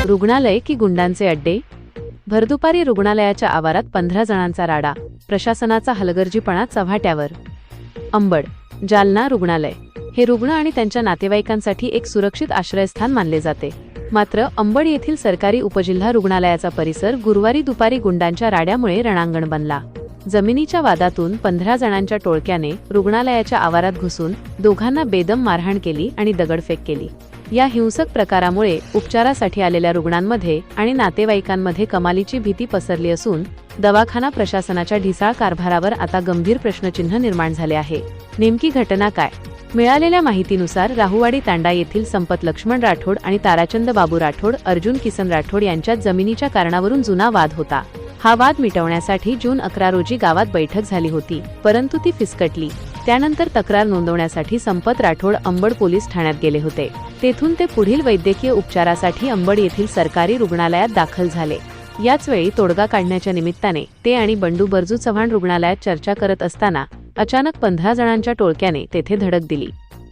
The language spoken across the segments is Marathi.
रुग्णालय की गुंडांचे अड्डे? भरदुपारी रुग्णालयाच्या आवारात 15 जणांचा राडा, प्रशासनाचा हलगर्जीपणा चव्हाट्यावर. अंबड, जालना रुग्णालय हे रुग्ण आणि त्यांच्या नातेवाईकांसाठी एक सुरक्षित आश्रयस्थान मानले जाते. मात्र अंबड येथील सरकारी उपजिल्हा रुग्णालयाचा परिसर गुरुवारी दुपारी गुंडांच्या राड्यामुळे रणांगण बनला. जमिनीच्या वादातून 15 जणांच्या टोळक्याने रुग्णालयाच्या आवारात घुसून दोघांना बेदम मारहाण केली आणि दगडफेक केली. या हिंसक प्रकारामुळे उपचारासाठी आलेल्या रुग्णांमध्ये आणि नातेवाईकांमध्ये कमालीची भीती पसरली असून दवाखाना प्रशासनाच्या ढिसाळ कारभारावर आता गंभीर प्रश्नचिन्ह निर्माण झाले आहे. नेमकी घटना काय? मिळालेल्या माहितीनुसार राहुवाडी तांडा येथील संपत लक्ष्मण राठोड आणि ताराचंद बाबू राठोड, अर्जुन किसन राठोड यांच्यात जमिनीच्या कारणावरून जुना वाद होता. हा वाद मिटवण्यासाठी जून 11 रोजी गावात बैठक झाली होती, परंतु ती फिसकटली. त्यानंतर तक्रार नोंदवण्यासाठी संपत राठोड अंबड पोलीस ठाण्यात गेले होते. तेथून ते पुढील वैद्यकीय उपचारासाठी अंबड येथील सरकारी रुग्णालयात दाखल झाले. याचवेळी तोडगा काढण्याच्या निमित्ताने ते आणि बंडू बर्जू चव्हाण रुग्णालयात चर्चा करत असताना अचानक 15 जणांच्या टोळक्याने तेथे धडक दिली.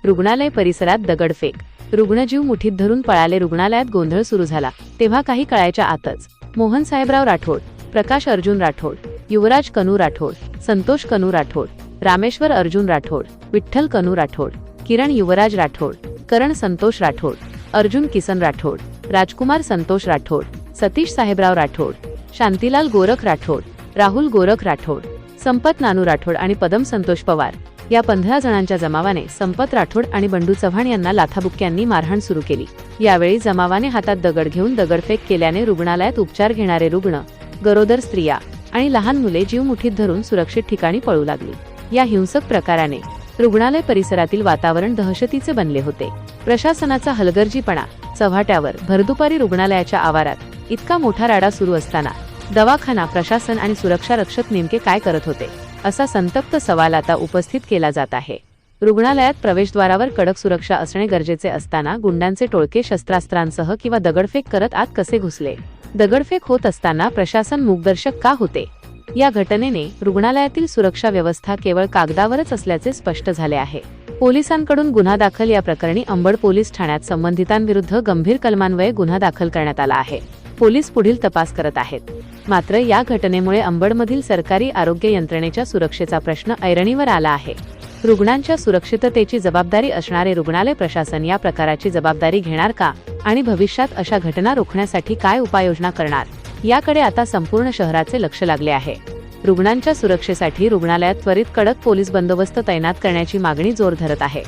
रुग्णालय परिसरात दगडफेक, रुग्णजीव मुठीत धरून पळाले. रुग्णालयात गोंधळ सुरू झाला तेव्हा काही कळायच्या आतच मोहन साहेबराव राठोड, प्रकाश अर्जुन राठोड, युवराज कनू राठोड, संतोष कनू राठोड, रामेश्वर अर्जुन राठोड, विठ्ठल कनू राठोड, किरण युवराज राठोड, करण संतोष राठोड, अर्जुन किसन राठोड, राजकुमार संतोष राठोड, सतीश साहेबराव राठोड, शांतीलाल गोरख राठोड, राहुल गोरख राठोड, संपत नानू राठोड आणि पदम संतोष पवार या 15 जणांच्या जमावाने संपत राठोड आणि बंडू चव्हाण यांना लाथाबुक्क्यांनी मारहाण सुरू केली. यावेळी जमावाने हातात दगड घेऊन दगडफेक केल्याने रुग्णालयात उपचार घेणारे रुग्ण, गरोदर स्त्रिया आणि लहान मुले जीव मुठीत धरून सुरक्षित ठिकाणी पळू लागली. या हिंसक प्रकाराने रुग्णालय परिसरातील वातावरण दहशतीचे बनले होते. प्रशासनाचा हलगर्जीपणा चव्हाट्यावर. भरदुपारी रुग्णालयाच्या आवारात इतका मोठा राडा सुरू असताना दवाखाना प्रशासन आणि सुरक्षा रक्षक नेमके काय करत होते, असा संतप्त सवाल आता उपस्थित केला जात आहे. रुग्णालयात प्रवेशद्वारावर कडक सुरक्षा असणे गरजेचे असताना गुंडांचे टोळके शस्त्रास्त्रांसह किंवा दगडफेक करत आत कसे घुसले? दगडफेक होत असताना प्रशासन मूकदर्शक का होते? या घटनेने रुग्णालयातील सुरक्षा व्यवस्था केवळ कागदावरच असल्याचे स्पष्ट झाले आहे. पोलिसांकडून गुन्हा दाखल. या प्रकरणी अंबड पोलीस ठाण्यात संबंधितांविरुद्ध गंभीर कलमान्वये गुन्हा दाखल करण्यात आला आहे. पोलीस पुढील तपास करत आहेत. मात्र या घटनेमुळे अंबडमधील सरकारी आरोग्य यंत्रणेच्या सुरक्षेचा प्रश्न ऐरणीवर आला आहे. रुग्णांच्या सुरक्षिततेची जबाबदारी असणारे रुग्णालय प्रशासन या प्रकाराची जबाबदारी घेणार का आणि भविष्यात अशा घटना रोखण्यासाठी काय उपाययोजना करणार, याकडे आता संपूर्ण शहराचे लक्ष लागले आहे. रुग्णांच्या सुरक्षेसाठी रुग्णालयात त्वरित कडक पोलीस बंदोबस्त तैनात करण्याची मागणी जोर धरत आहे.